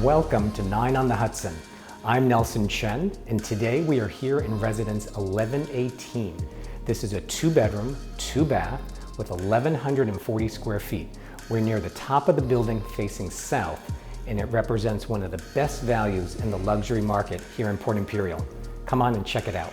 Welcome to 9 on the Hudson. I'm Nelson Chen, and today we are here in residence 1118. This is a 2-bedroom, 2-bath with 1,140 square feet. We're near the top of the building facing south, and it represents one of the best values in the luxury market here in Port Imperial. Come on and check it out.